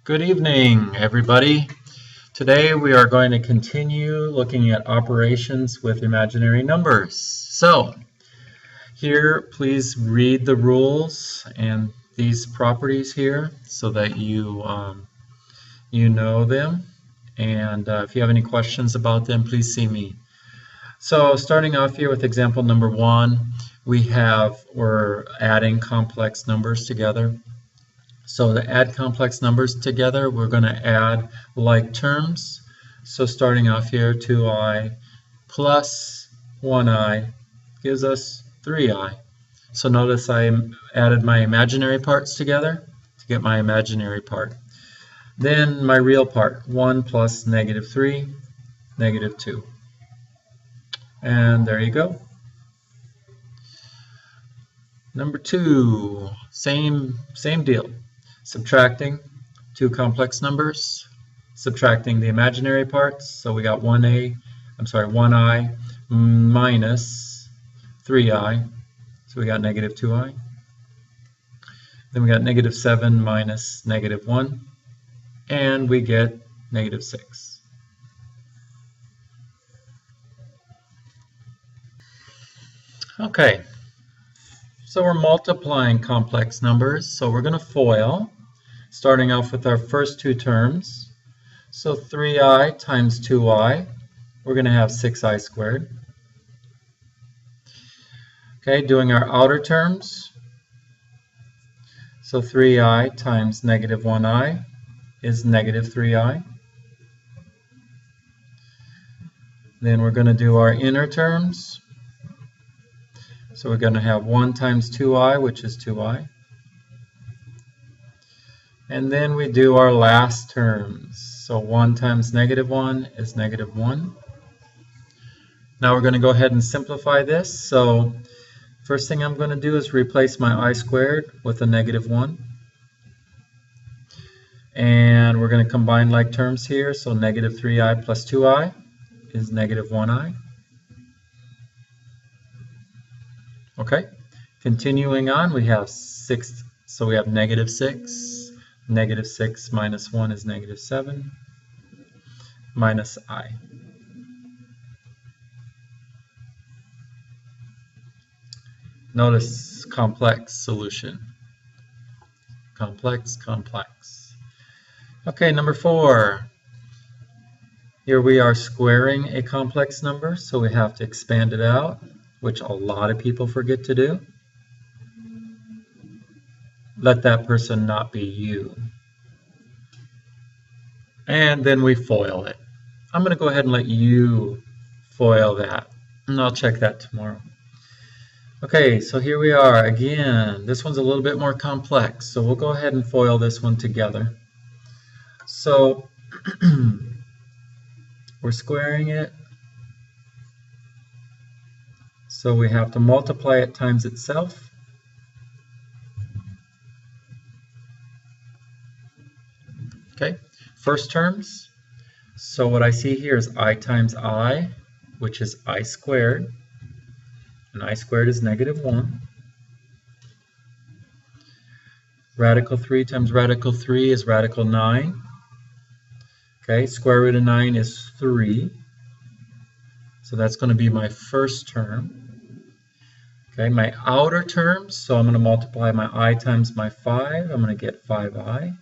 Good evening, everybody. Today we are going to continue looking at operations with imaginary numbers. So, here please read the rules and these properties here so that you know them. And if you have any questions about them, please see me. So, starting off here with example number 1, we're adding complex numbers together. So to add complex numbers together, we're going to add like terms. So starting off here, 2i plus 1i gives us 3i. So notice I added my imaginary parts together to get my imaginary part. Then my real part, 1 plus -3, -2. And there you go. Number 2, same deal. Subtracting two complex numbers, subtracting the imaginary parts. So we got 1i minus 3i. So we got -2i. Then we got -7 minus -1. And we get -6. Okay. So we're multiplying complex numbers. So we're going to FOIL. Starting off with our first two terms. So 3i times 2i, we're going to have 6i squared. Okay, doing our outer terms. So 3i times -1i is -3i. Then we're going to do our inner terms. So we're going to have 1 times 2i, which is 2i. And then we do our last terms. So 1 times -1 is -1. Now we're going to go ahead and simplify this. So first thing I'm going to do is replace my I squared with a -1. And we're going to combine like terms here. So -3i plus 2i is -1i. Okay, continuing on, we have 6. So we have -6. -6 minus 1 is -7 minus I. Notice complex solution. Complex. Okay, number 4. Here we are squaring a complex number, so we have to expand it out, which a lot of people forget to do. Let that person not be you. And then we FOIL it. I'm going to go ahead and let you FOIL that, and I'll check that tomorrow. Okay, so here we are again. This one's a little bit more complex, so we'll go ahead and FOIL this one together. So we're squaring it. So we have to multiply it times itself. Okay, first terms. So what I see here is I times I, which is I squared. And I squared is -1. Radical 3 times radical 3 is radical 9. Okay, square root of 9 is 3. So that's going to be my first term. Okay, my outer terms, so I'm going to multiply my I times my 5. I'm going to get 5i.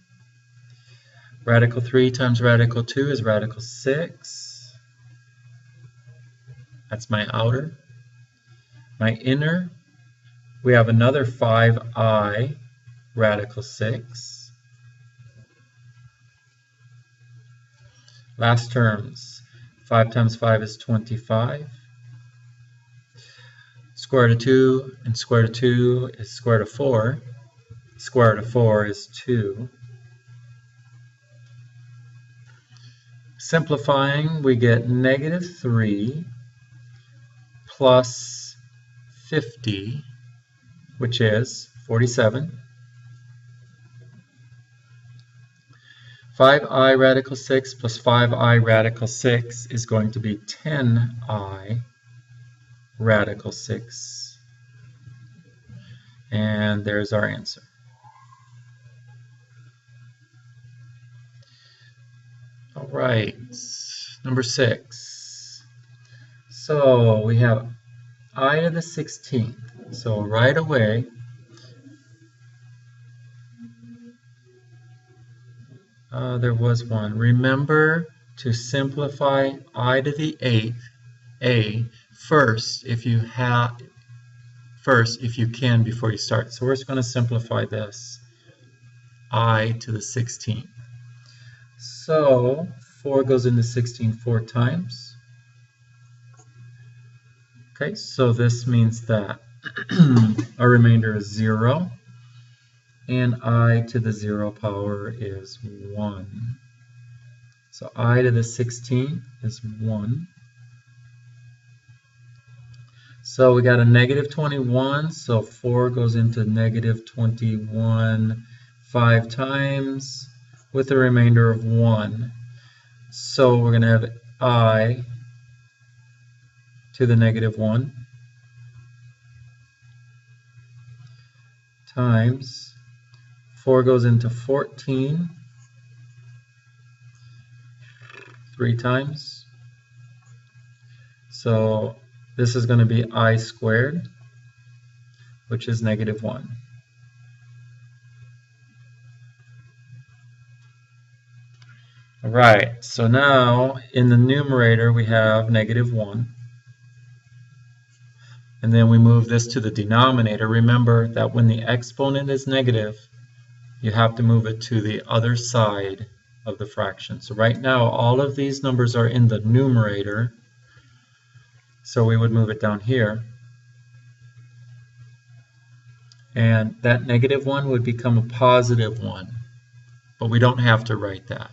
Radical 3 times radical 2 is radical 6. That's my outer. My inner, we have another 5i radical 6. Last terms, 5 times 5 is 25. Square root of 2 and square root of 2 is square root of 4. Square root of 4 is 2. Simplifying, we get -3 plus 50, which is 47. 5i radical 6 plus 5i radical 6 is going to be 10i radical 6. And there's our answer. All right, number 6. So we have I to the 16th. So right away, there was one. Remember to simplify I to the 8th, A, first if you can before you start. So we're just going to simplify this, I to the 16th. So 4 goes into 16 4 times. Okay, so this means that our remainder is 0, and I to the 0 power is 1. So I to the 16th is 1. So we got a negative 21, so 4 goes into negative 21 5 times with a remainder of 1. So we're going to have I to the negative 1 times 4 goes into 14 3 times. So this is going to be I squared, which is negative 1. All right, so now in the numerator we have negative 1. And then we move this to the denominator. Remember that when the exponent is negative, you have to move it to the other side of the fraction. So right now all of these numbers are in the numerator. So we would move it down here. And that negative 1 would become a positive 1. But we don't have to write that.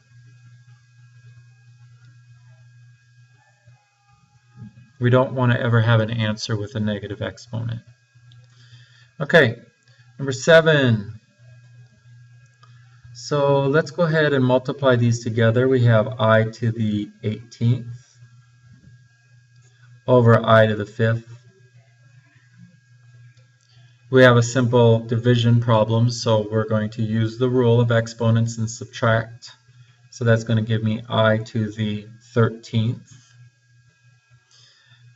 We don't want to ever have an answer with a negative exponent. Okay, number 7. So let's go ahead and multiply these together. We have I to the 18th over I to the 5th. We have a simple division problem, so we're going to use the rule of exponents and subtract. So that's going to give me I to the 13th.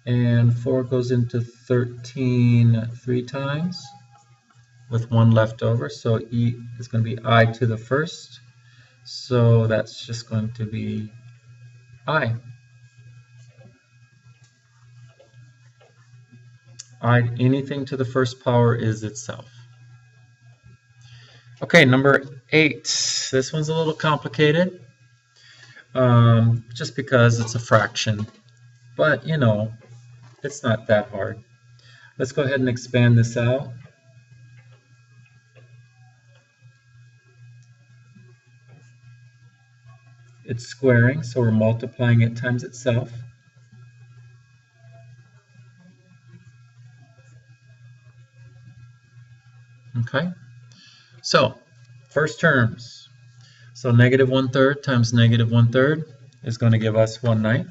And 4 goes into 13 3 times with 1 left over. So E is going to be I to the 1st. So that's just going to be I. Anything to the first power is itself. Okay, number 8. This one's a little complicated just because it's a fraction. But, you know, it's not that hard. Let's go ahead and expand this out. It's squaring, so we're multiplying it times itself. Okay, so first terms. So negative 1/3 times negative 1/3 is going to give us 1/9.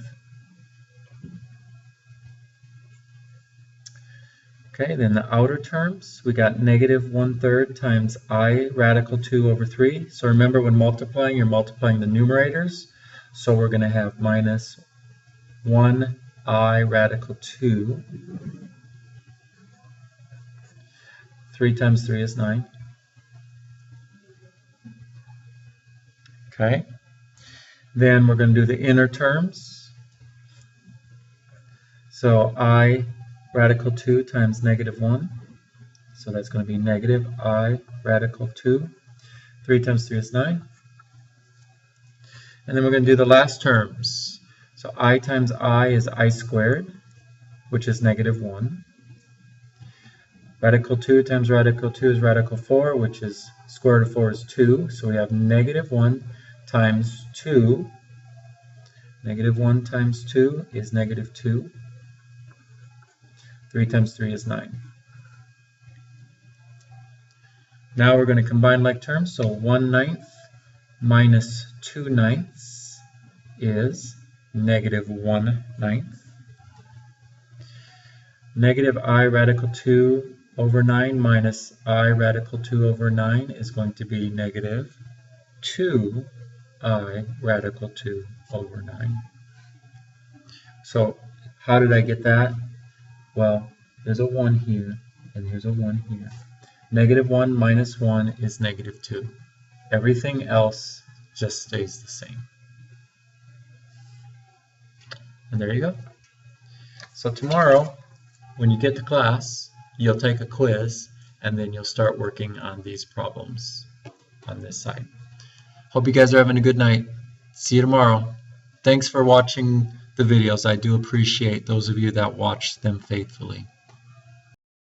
Okay, then the outer terms, we got negative 1/3 times I radical 2 over 3. So remember, when multiplying, you're multiplying the numerators. So we're going to have minus 1I radical 2. 3 times 3 is 9. Okay, then we're going to do the inner terms. So I radical 2 times negative 1. So that's going to be negative I radical 2. 3 times 3 is 9. And then we're going to do the last terms. So I times I is I squared, which is negative 1. Radical 2 times radical 2 is radical 4, which is square root of 4 is 2. So we have negative 1 times 2. Negative 1 times 2 is negative 2. 3 times 3 is 9. Now we're going to combine like terms. So 1/9 minus 2/9 is negative 1/9. Negative I radical 2 over 9 minus I radical 2 over 9 is going to be negative 2I I radical 2 over 9. So how did I get that? Well, there's a 1 here, and there's a 1 here. Negative 1 minus 1 is negative 2. Everything else just stays the same. And there you go. So tomorrow, when you get to class, you'll take a quiz, and then you'll start working on these problems on this side. Hope you guys are having a good night. See you tomorrow. Thanks for watching the videos. I do appreciate those of you that watch them faithfully.